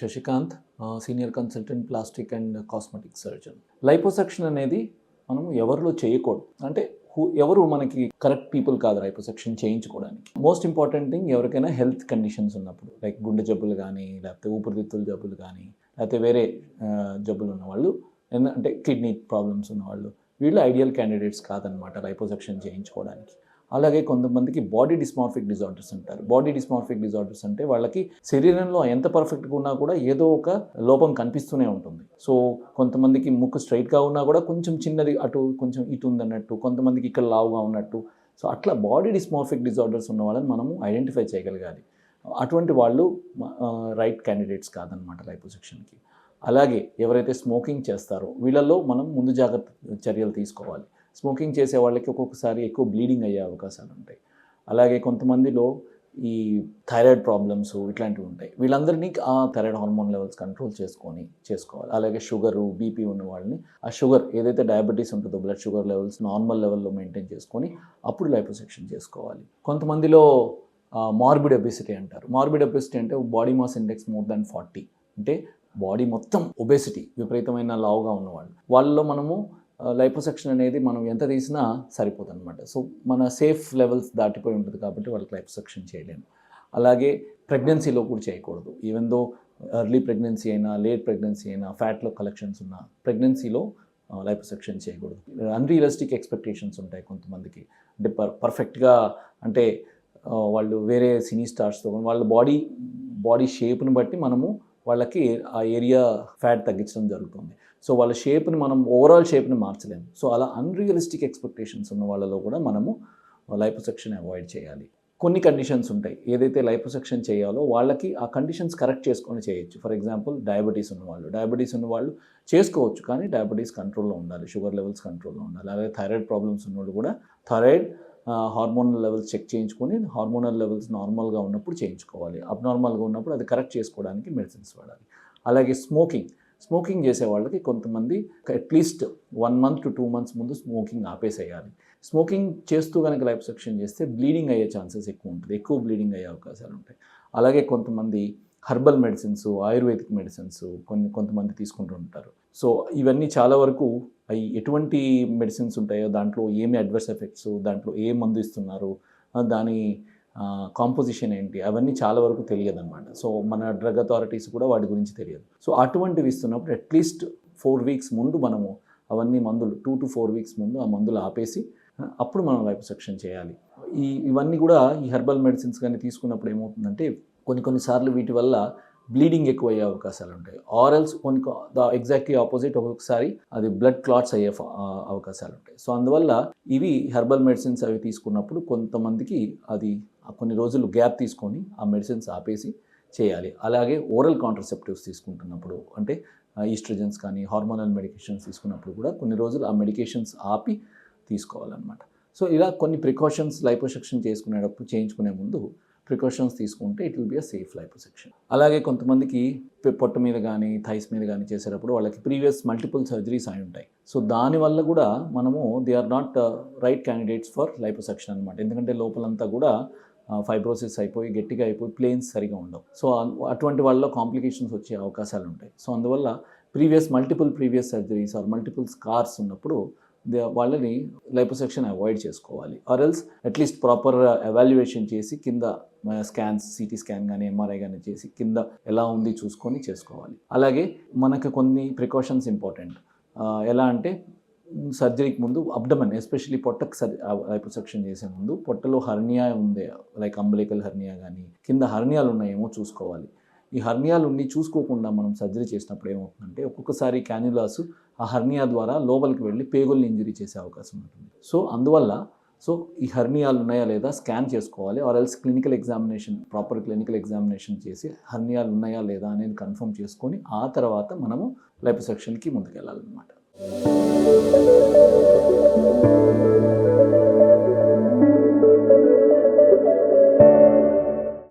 Sasikanth, senior consultant plastic and cosmetic surgeon. Liposuction అనేది మనం ఎవరిలో చేయకూడదు. అంటే ఎవరు మనకి కరెక్ట్ పీపుల్ కాదు లైపోసక్షన్ చేయించుకోవడానికి. మోస్ట్ ఇంపార్టెంట్ థింగ్ ఎవరికైనా హెల్త్ కండిషన్స్ ఉన్నప్పుడు, లైక్ గుండె జబ్బులు కానీ, లేకపోతే ఊపిరితిత్తుల జబ్బులు కానీ, లేకపోతే వేరే జబ్బులు ఉన్నవాళ్ళు, అంటే కిడ్నీ ప్రాబ్లమ్స్ ఉన్నవాళ్ళు, వీళ్ళు ఐడియల్ క్యాండిడేట్స్ కాదనమాట లైపోసక్షన్ చేయించుకోవడానికి. అలాగే కొంతమందికి బాడీ డిస్మార్ఫిక్ డిజార్డర్స్ అంటారు. బాడీ డిస్మార్ఫిక్ డిజార్డర్స్ అంటే వాళ్ళకి శరీరంలో ఎంత పర్ఫెక్ట్గా ఉన్నా కూడా ఏదో ఒక లోపం కనిపిస్తూనే ఉంటుంది. సో కొంతమందికి ముక్కు స్ట్రైట్గా ఉన్నా కూడా కొంచెం చిన్నది అటు కొంచెం ఇటు ఉందన్నట్టు, కొంతమందికి ఇక్కడ లావుగా ఉన్నట్టు. సో అట్లా బాడీ డిస్మార్ఫిక్ డిజార్డర్స్ ఉన్న వాళ్ళని మనము ఐడెంటిఫై చేయగలగాలి. అటువంటి వాళ్ళు రైట్ క్యాండిడేట్స్ కాదనమాట లైపోసక్షన్కి. అలాగే ఎవరైతే స్మోకింగ్ చేస్తారో వీళ్ళల్లో మనం ముందు జాగ్రత్త చర్యలు తీసుకోవాలి. స్మోకింగ్ చేసే వాళ్ళకి ఒక్కొక్కసారి ఎక్కువ బ్లీడింగ్ అయ్యే అవకాశాలు ఉంటాయి. అలాగే కొంతమందిలో ఈ థైరాయిడ్ ప్రాబ్లమ్స్ ఇట్లాంటివి ఉంటాయి. వీళ్ళందరినీ ఆ థైరాయిడ్ హార్మోన్ లెవెల్స్ కంట్రోల్ చేసుకోవాలి. అలాగే షుగరు, బీపీ ఉన్న వాళ్ళని ఆ షుగర్ ఏదైతే డయాబెటీస్ ఉంటుందో బ్లడ్ షుగర్ లెవెల్స్ నార్మల్ లెవెల్లో మెయింటైన్ చేసుకొని అప్పుడు లైపోసక్షన్ చేసుకోవాలి. కొంతమందిలో మార్బిడ్ ఒబెసిటీ అంటారు. మార్బిడ్ ఒబెసిటీ అంటే body mass index more than 40, అంటే బాడీ మొత్తం ఒబెసిటీ విపరీతమైన లావుగా ఉన్నవాళ్ళు, వాళ్ళలో మనము లైపోసక్షన్ అనేది మనం ఎంత తీసినా సరిపోతుంది అనమాట. సో మన సేఫ్ లెవెల్స్ దాటిపోయి ఉంటుంది కాబట్టి వాళ్ళకి లైపోసక్షన్ చేయలేము. అలాగే ప్రెగ్నెన్సీలో కూడా చేయకూడదు. ఈవెన్ దో ఎర్లీ ప్రెగ్నెన్సీ అయినా, లేట్ ప్రెగ్నెన్సీ అయినా, ఫ్యాట్లో కలెక్షన్స్ ఉన్న ప్రెగ్నెన్సీలో లైపోసక్షన్ చేయకూడదు. అన్రియలిస్టిక్ ఎక్స్పెక్టేషన్స్ ఉంటాయి కొంతమందికి. అంటే పర్ఫెక్ట్గా, అంటే వాళ్ళు వేరే సినీ స్టార్స్తో వాళ్ళ బాడీ షేప్ని బట్టి మనము వాళ్ళకి ఆ ఏరియా ఫ్యాట్ తగ్గించడం జరుగుతుంది. సో వాళ్ళ షేప్ని మనం ఓవరాల్ షేప్ని మార్చలేము. సో అలా అన్రియలిస్టిక్ ఎక్స్పెక్టేషన్స్ ఉన్న వాళ్ళలో కూడా మనము లైపోసక్షన్ అవాయిడ్ చేయాలి. కొన్ని కండిషన్స్ ఉంటాయి, ఏదైతే లైపోసక్షన్ చేయాలో వాళ్ళకి ఆ కండిషన్స్ కరెక్ట్ చేసుకొని చేయొచ్చు. ఫర్ ఎగ్జాంపుల్ డయాబెటీస్ ఉన్నవాళ్ళు చేసుకోవచ్చు, కానీ డయాబెటీస్ కంట్రోల్లో ఉండాలి, షుగర్ లెవెల్స్ కంట్రోల్లో ఉండాలి. అలాగే థైరాయిడ్ ప్రాబ్లమ్స్ ఉన్నవాళ్ళు కూడా థైరాయిడ్ హార్మోనల్ లెవెల్స్ చెక్ చేయించుకొని హార్మోనల్ లెవెల్స్ నార్మల్గా ఉన్నప్పుడు చేయించుకోవాలి. అబ్నార్మల్గా ఉన్నప్పుడు అది కరెక్ట్ చేసుకోవడానికి మెడిసిన్స్ వాడాలి. అలాగే స్మోకింగ్ చేసే వాళ్ళకి కొంతమంది అట్లీస్ట్ 1 month to 2 months ముందు స్మోకింగ్ ఆపేసేయాలి. స్మోకింగ్ చేస్తూ కనుక లైపోసక్షన్ చేస్తే బ్లీడింగ్ అయ్యే ఛాన్సెస్ ఎక్కువ బ్లీడింగ్ అయ్యే అవకాశాలు ఉంటాయి. అలాగే కొంతమంది హెర్బల్ మెడిసిన్స్, ఆయుర్వేదిక్ మెడిసిన్స్ కొంతమంది తీసుకుంటూ ఉంటారు. సో ఇవన్నీ చాలా వరకు అవి ఎటువంటి మెడిసిన్స్ ఉంటాయో, దాంట్లో ఏమి అడ్వర్స్ ఎఫెక్ట్స్, దాంట్లో ఏ మందు ఇస్తున్నారు, దాని కాంపోజిషన్ ఏంటి, అవన్నీ చాలా వరకు తెలియదు అనమాట. సో మన డ్రగ్ అథారిటీస్ కూడా వాటి గురించి తెలియదు. సో అటువంటివి ఇస్తున్నప్పుడు అట్లీస్ట్ 4 weeks ముందు మనము అవన్నీ మందులు 2 to 4 weeks ముందు ఆ మందులు ఆపేసి అప్పుడు మనం లైపోసక్షన్ చేయాలి. ఇవన్నీ కూడా ఈ హెర్బల్ మెడిసిన్స్ కానీ తీసుకున్నప్పుడు ఏమవుతుందంటే కొన్నిసార్లు వీటి వల్ల బ్లీడింగ్ ఎక్కువ అయ్యే అవకాశాలు ఉంటాయి. ఆరల్స్ ఎగ్జాక్ట్లీ ఆపోజిట్, ఒక్కొక్కసారి అది బ్లడ్ క్లాట్స్ అయ్యే అవకాశాలు ఉంటాయి. సో అందువల్ల ఇవి హెర్బల్ మెడిసిన్స్ అవి తీసుకున్నప్పుడు కొంతమందికి అది కొన్ని రోజులు గ్యాప్ తీసుకొని ఆ మెడిసిన్స్ ఆపేసి చేయాలి. అలాగే ఓరల్ కాంట్రసెప్టివ్స్ తీసుకుంటున్నప్పుడు, అంటే ఈస్ట్రోజన్స్ కానీ హార్మోనల్ మెడికేషన్స్ తీసుకున్నప్పుడు కూడా కొన్ని రోజులు ఆ మెడికేషన్స్ ఆపి తీసుకోవాలన్నమాట. సో ఇలా కొన్ని ప్రికాషన్స్ లైపోసక్షన్ చేయించుకునే ముందు ప్రికాషన్స్ తీసుకుంటే it will be a safe liposuction. అలాగే కొంతమందికి పొట్ట మీద కానీ థైస్ మీద కానీ చేసేటప్పుడు వాళ్ళకి ప్రీవియస్ మల్టిపుల్ సర్జరీస్ అయి ఉంటాయి. సో దానివల్ల కూడా మనము they are not right candidates for liposuction అనమాట. ఎందుకంటే లోపలంతా కూడా ఫైబ్రోసిస్ అయిపోయి గట్టిగా అయిపోయి ప్లేన్స్ సరిగా ఉండవు. సో అటువంటి వాళ్ళలో కాంప్లికేషన్స్ వచ్చే అవకాశాలు ఉంటాయి. సో అందువల్ల multiple previous surgeries or multiple scars ఉన్నప్పుడు వాళ్ళని లైపోసక్షన్ అవాయిడ్ చేసుకోవాలి. Or else at least proper evaluation చేసి కింద స్కాన్స్, సిటీ స్కాన్ కానీ ఎంఆర్ఐ కానీ చేసి కింద ఎలా ఉంది చూసుకొని చేసుకోవాలి. అలాగే మనకు కొన్ని ప్రికాషన్స్ ఇంపార్టెంట్. ఎలా అంటే సర్జరీకి ముందు అబ్డమన్, ఎస్పెషల్లీ పొట్టకు లైపోసక్షన్ చేసే ముందు పొట్టలో హర్నియా ఉంది, లైక్ అంబలికల్ హర్నియా కానీ కింద హర్నియాలు ఉన్నాయేమో చూసుకోవాలి. ఈ హర్నియాలు ఉండి చూసుకోకుండా మనం సర్జరీ చేసినప్పుడు ఏమవుతుందంటే ఒక్కొక్కసారి క్యాన్యులాస్ ఆ హర్నియా ద్వారా లోపలికి వెళ్ళి పేగుల్ని ఇంజరీ చేసే అవకాశం ఉంటుంది. సో అందువల్ల ఈ హర్నియాలు ఉన్నాయా లేదా స్కాన్ చేసుకోవాలి. Or else proper clinical examination చేసి హర్నియాలు ఉన్నాయా లేదా అనేది కన్ఫర్మ్ చేసుకొని ఆ తర్వాత మనము లైపోసక్షన్కి ముందుకెళ్ళాలన్నమాట.